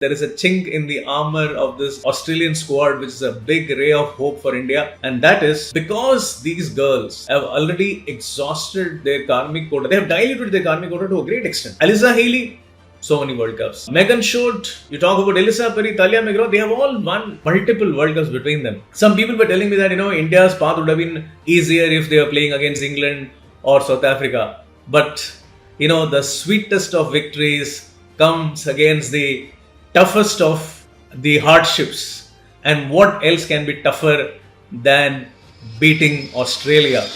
There is a chink in the armor of this Australian squad, which is a big ray of hope for India. And that is because these girls have already exhausted their karmic quota. They have diluted their karmic quota to a great extent. Alyssa Healy, so many World Cups. Megan Short, you talk about Elisa Perry, Talia McGraw, they have all won multiple World Cups between them. Some people were telling me that, India's path would have been easier if they were playing against England or South Africa. But, the sweetest of victories comes against the toughest of the hardships. And what else can be tougher than beating Australia?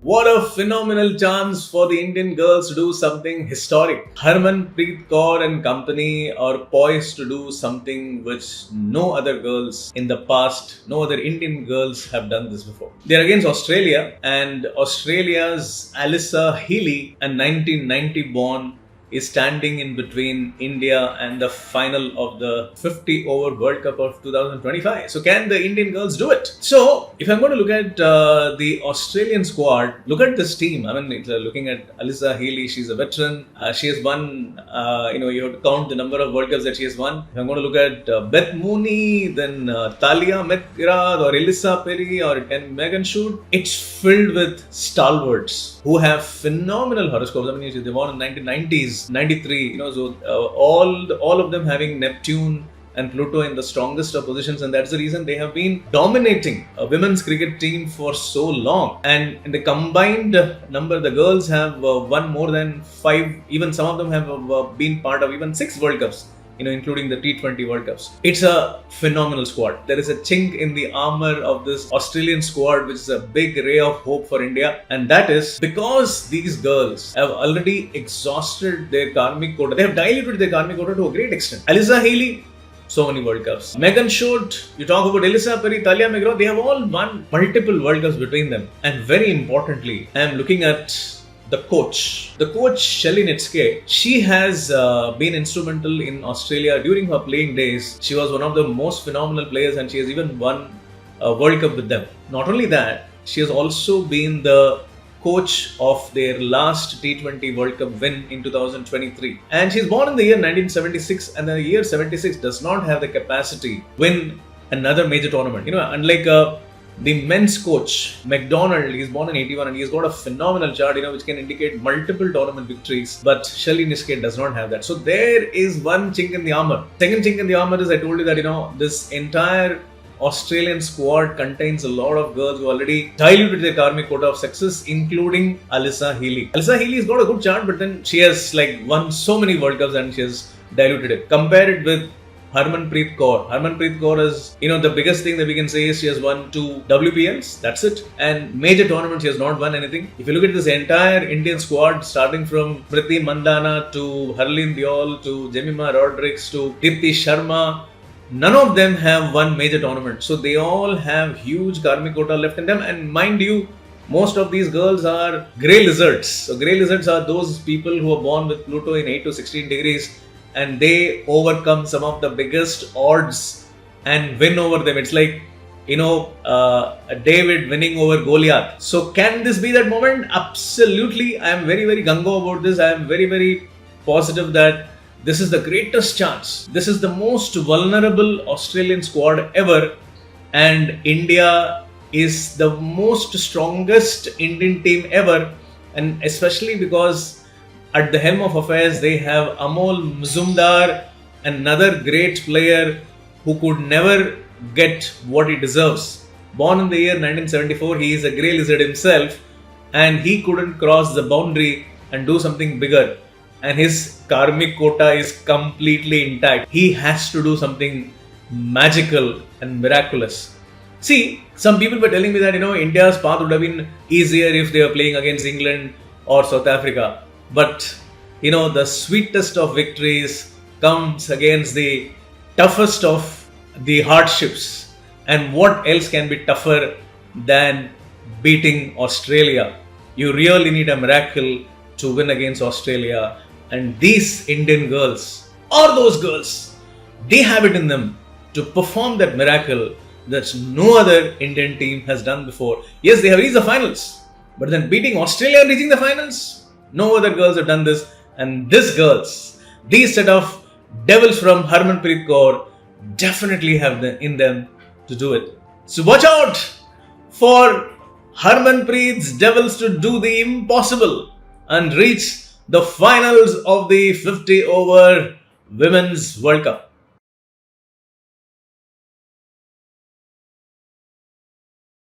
What a phenomenal chance for the Indian girls to do something historic. Harmanpreet Kaur and company are poised to do something which no other girls in the past, no other Indian girls have done this before. They are against Australia, and Australia's Alyssa Healy, a 1990 born, is standing in between India and the final of the 50 over World Cup of 2025. So can the Indian girls do it? So if I'm going to look at the Australian squad, look at this team. I mean, looking at Alyssa Healy, she's a veteran. She has won, you have to count the number of World Cups that she has won. If I'm going to look at Beth Mooney, then Talia McGraw or Elisa Perry or Megan Short, it's filled with stalwarts who have phenomenal horoscopes. I mean, they won in 1990s, 93, so all of them having Neptune and Pluto in the strongest of positions, and that's the reason they have been dominating a women's cricket team for so long. And in the combined number, the girls have won more than 5, even some of them have been part of even 6 World Cups, including the T20 World Cups. It's a phenomenal squad. There is a chink in the armor of this Australian squad, which is a big ray of hope for India. And that is because these girls have already exhausted their karmic quota. They have diluted their karmic quota to a great extent. Alyssa Healy, so many World Cups. Megan Short, you talk about Elisa Perry, Talia McGraw, they have all won multiple World Cups between them. And very importantly, I am looking at the coach Shelly Nitske. She has been instrumental in Australia during her playing days. She was one of the most phenomenal players, and she has even won a World Cup with them. Not only that, she has also been the coach of their last T20 World Cup win in 2023. And she's born in the year 1976, and the year 76 does not have the capacity to win another major tournament. Unlike the men's coach, McDonald, he's born in 81 and he's got a phenomenal chart, which can indicate multiple tournament victories. But Shelly Nitske does not have that. So there is one chink in the armor. Second chink in the armor is, I told you that, this entire Australian squad contains a lot of girls who already diluted their karmic quota of success, including Alyssa Healy. Alyssa Healy's got a good chart, but then she has won so many World Cups and she has diluted it. Compare it with Harmanpreet Kaur. Harmanpreet Kaur is, the biggest thing that we can say is she has won 2 WPLs. That's it. And major tournaments, she has not won anything. If you look at this entire Indian squad, starting from Priti Mandana to Harleen Deol to Jemima Rodrigues to Deepti Sharma, none of them have won major tournaments. So they all have huge karmic quota left in them. And mind you, most of these girls are grey lizards. So grey lizards are those people who are born with Pluto in 8 to 16 degrees. And they overcome some of the biggest odds and win over them. It's like, David winning over Goliath. So can this be that moment? Absolutely. I am very, very gung-ho about this. I am very, very positive that this is the greatest chance. This is the most vulnerable Australian squad ever. And India is the most strongest Indian team ever. And especially because at the helm of affairs, they have Amol Muzumdar, another great player who could never get what he deserves. Born in the year 1974, he is a grey lizard himself, and he couldn't cross the boundary and do something bigger. And his karmic quota is completely intact. He has to do something magical and miraculous. See, some people were telling me that, India's path would have been easier if they were playing against England or South Africa. But, the sweetest of victories comes against the toughest of the hardships. And what else can be tougher than beating Australia? You really need a miracle to win against Australia. And these Indian girls, or those girls, they have it in them to perform that miracle that no other Indian team has done before. Yes, they have reached the finals. But then beating Australia and reaching the finals? No other girls have done this. And these girls, these set of Devils from Harmanpreet Kaur definitely have in them to do it. So watch out for Harmanpreet's Devils to do the impossible and reach the finals of the 50 over Women's World Cup.